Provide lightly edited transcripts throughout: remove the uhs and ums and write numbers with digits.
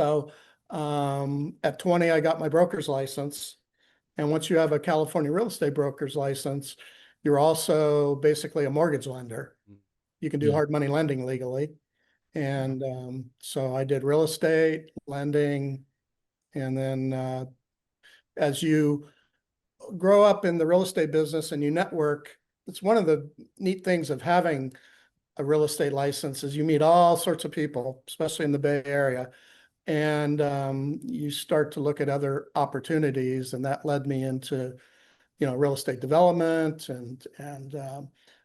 So at 20, I got my broker's license. And once you have a California real estate broker's license, you're also basically a mortgage lender. You can do hard money lending legally. And so I did real estate lending. And then as you grow up in the real estate business and you network, it's one of the neat things of having a real estate license is you meet all sorts of people, especially in the Bay Area. And you start to look at other opportunities, and that led me into, real estate development and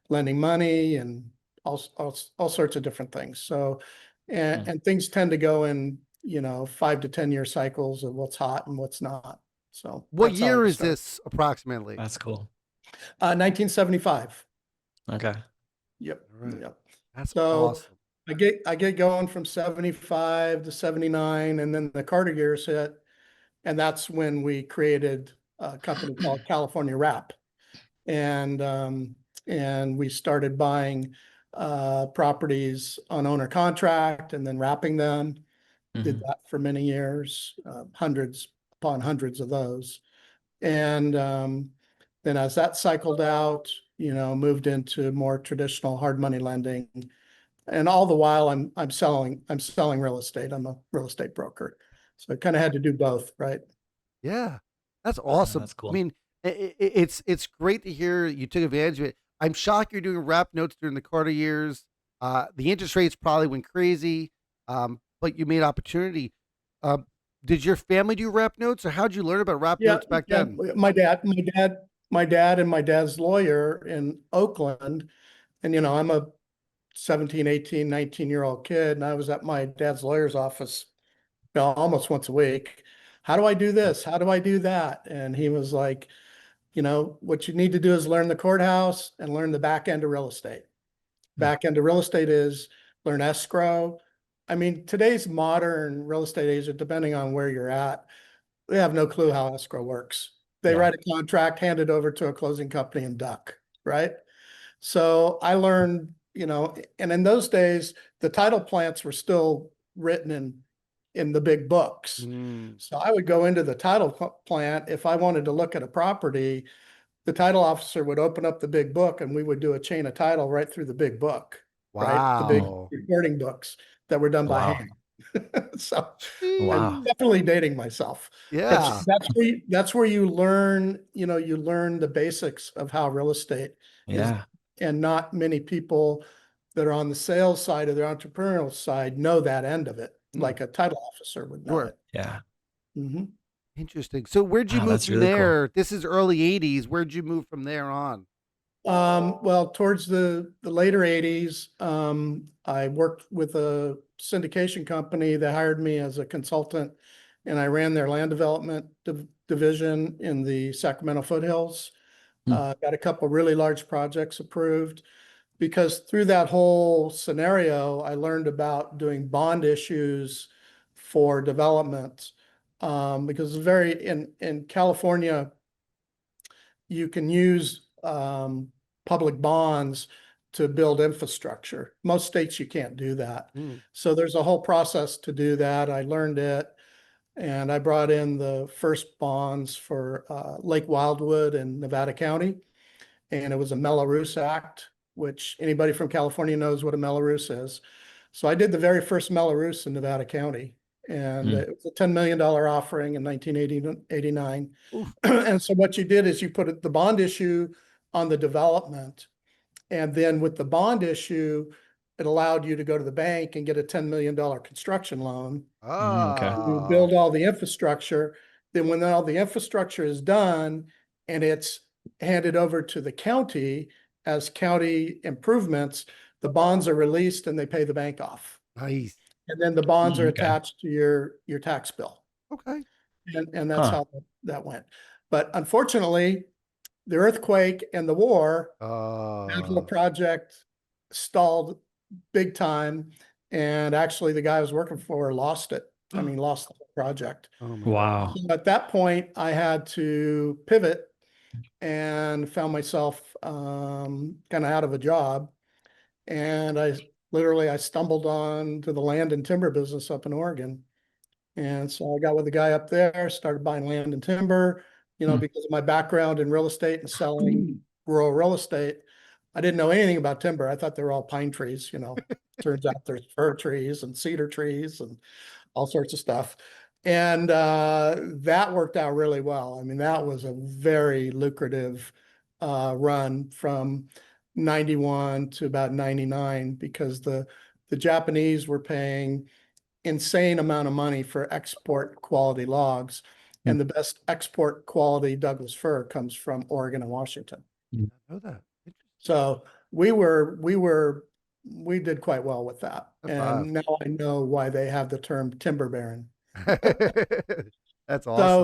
lending money and all sorts of different things. So, and things tend to go in, 5 to 10 year cycles of what's hot and what's not. So what that's how I year is started. this approximately? That's cool. 1975. Okay. Yep. All right. Yep. That's So awesome. I get going from 75 to 79, and then the Carter years hit, and that's when we created a company called California Wrap, and we started buying properties on owner contract and then wrapping them. Did that for many years, hundreds upon hundreds of those, and then as that cycled out, moved into more traditional hard money lending. And all the while I'm selling real estate. I'm a real estate broker. So I kind of had to do both, right? Yeah, that's awesome. That's cool. I mean, it's great to hear you took advantage of it. I'm shocked you're doing wrap notes during the Carter years. The interest rates probably went crazy, but you made opportunity. Did your family do wrap notes, or how'd you learn about wrap notes back then? My dad and my dad's lawyer in Oakland. And, I'm a 17, 18, 19-year-old kid. And I was at my dad's lawyer's office almost once a week. How do I do this? How do I do that? And he was like, what you need to do is learn the courthouse and learn the back end of real estate. Back end of real estate is learn escrow. I mean, today's modern real estate agent, depending on where you're at, they have no clue how escrow works. They write a contract, hand it over to a closing company and duck, right? So I learned, and in those days, the title plants were still written in the big books. So I would go into the title plant. If I wanted to look at a property, the title officer would open up the big book and we would do a chain of title right through the big book. Right? The big recording books that were done by hand. So I'm definitely dating myself. Yeah. That's where you learn, you learn the basics of how real estate is. And not many people that are on the sales side or the entrepreneurial side know that end of it, like a title officer would know it. Yeah. Interesting. So where'd you move from really there? Cool. This is early 80s. Where'd you move from there on? Well, towards the later 80s, I worked with a syndication company that hired me as a consultant, and I ran their land development division in the Sacramento foothills. Got a couple really large projects approved, because through that whole scenario, I learned about doing bond issues for development. Because in California, you can use public bonds to build infrastructure. Most states you can't do that. So there's a whole process to do that. I learned it, and I brought in the first bonds for Lake Wildwood in Nevada County, and it was a Mello-Roos Act, which anybody from California knows what a Mello-Roos is. So I did the very first Mello-Roos in Nevada County, and it was a $10 million offering in 1989. And so what you did is you put the bond issue on the development, and then with the bond issue, it allowed you to go to the bank and get a $10 million construction loan. You build all the infrastructure. Then when all the infrastructure is done and it's handed over to the county as county improvements, the bonds are released and they pay the bank off. Nice. And then the bonds are attached to your tax bill. Okay. And that's how that went. But unfortunately, the earthquake and the war, the project stalled big time. And actually the guy I was working for lost it. I mean, lost the whole project. Wow. So at that point, I had to pivot and found myself kind of out of a job. And I stumbled on to the land and timber business up in Oregon. And so I got with a guy up there, started buying land and timber, Hmm. because of my background in real estate and selling rural real estate. I didn't know anything about timber. I thought they were all pine trees, Turns out there's fir trees and cedar trees and all sorts of stuff. And that worked out really well. I mean, that was a very lucrative run from 91 to about 99 because the Japanese were paying insane amount of money for export quality logs. And the best export quality Douglas fir comes from Oregon and Washington. I know that. So we did quite well with that. That's awesome. And now I know why they have the term timber baron. That's So awesome.